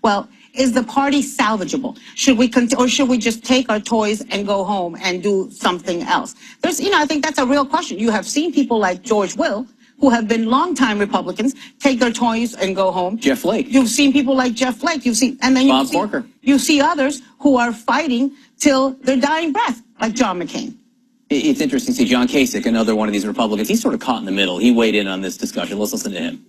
Well, is the party salvageable? Should we or should we just take our toys and go home and do something else? I think that's a real question. You have seen people like George Will, who have been longtime Republicans, take their toys and go home. Jeff Flake. You've seen people like Jeff Flake. And then Bob Corker. You see others who are fighting till their dying breath, like John McCain. It's interesting to see John Kasich, another one of these Republicans. He's sort of caught in the middle. He weighed in on this discussion. Let's listen to him.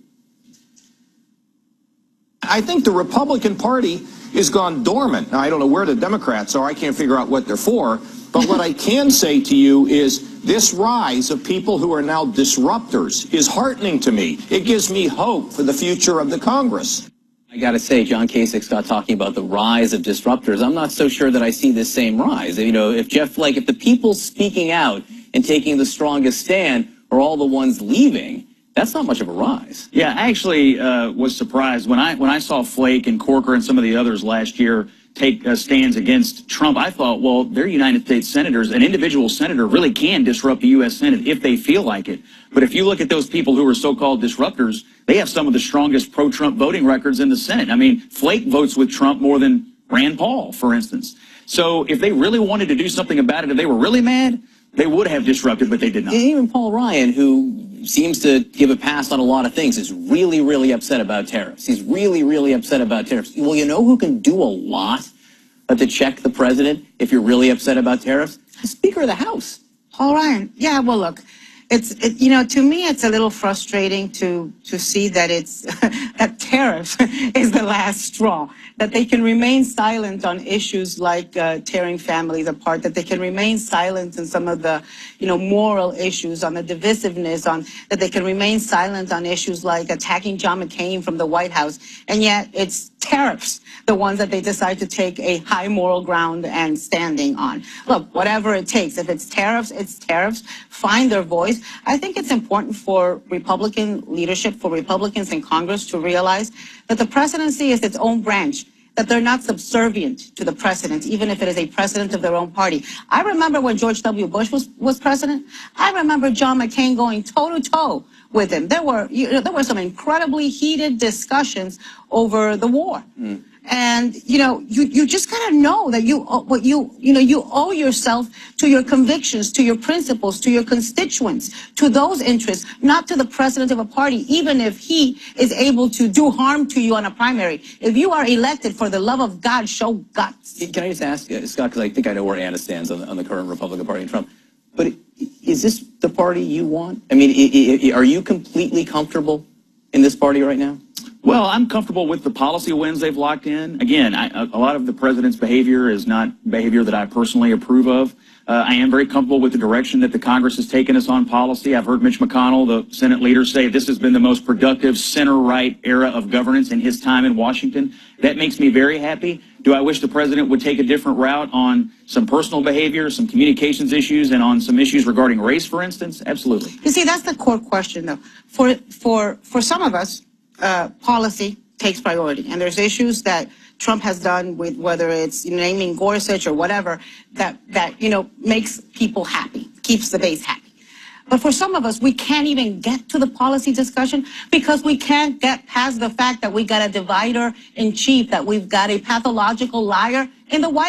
I think the Republican Party is gone dormant. Now, I don't know where the Democrats are. I can't figure out what they're for. But what I can say to you is this rise of people who are now disruptors is heartening to me. It gives me hope for the future of the Congress. I got to say, John Kasich got talking about the rise of disruptors. I'm not so sure that I see this same rise. You know, if the people speaking out and taking the strongest stand are all the ones leaving, that's not much of a rise. Yeah, I actually was surprised when I saw Flake and Corker and some of the others last year take stands against Trump. I thought, well, they're United States senators. An individual senator really can disrupt the U.S. Senate if they feel like it. But if you look at those people who are so-called disruptors, they have some of the strongest pro-Trump voting records in the Senate. I mean, Flake votes with Trump more than Rand Paul, for instance. So if they really wanted to do something about it, if they were really mad, they would have disrupted, but they did not. Even Paul Ryan, who seems to give a pass on a lot of things, is really, really upset about tariffs. He's really, really upset about tariffs. Well, you know who can do a lot to check the president if you're really upset about tariffs? The Speaker of the House. Paul Ryan. Yeah, well, look, to me, it's a little frustrating to see that that tariff is the last straw, that they can remain silent on issues like tearing families apart, that they can remain silent on some of the, moral issues, on the divisiveness, that they can remain silent on issues like attacking John McCain from the White House, and yet it's tariffs, the ones that they decide to take a high moral ground and standing on. Look, whatever it takes, if it's tariffs, find their voice. I think it's important for Republican leadership, for Republicans in Congress to realize that the presidency is its own branch, that they're not subservient to the president, even if it is a president of their own party. I remember when George W. Bush was president. I remember John McCain going toe-to-toe with him. There were some incredibly heated discussions over the war. And, you just gotta know that you owe yourself to your convictions, to your principles, to your constituents, to those interests, not to the president of a party, even if he is able to do harm to you on a primary. If you are elected, for the love of God, show guts. Can I just ask, Scott, because I think I know where Anna stands on the current Republican Party and Trump, but is this the party you want? I mean, are you completely comfortable in this party right now? Well, I'm comfortable with the policy wins they've locked in. Again, a lot of the president's behavior is not behavior that I personally approve of. I am very comfortable with the direction that the Congress has taken us on policy. I've heard Mitch McConnell, the Senate leader, say this has been the most productive center-right era of governance in his time in Washington. That makes me very happy. Do I wish the president would take a different route on some personal behavior, some communications issues, and on some issues regarding race, for instance? Absolutely. You see, that's the core question, though. For some of us, policy takes priority, and there's issues that Trump has done with whether it's naming Gorsuch or whatever that makes people happy, keeps the base happy. But for some of us, we can't even get to the policy discussion because we can't get past the fact that we got a divider in chief, that we've got a pathological liar in the White House.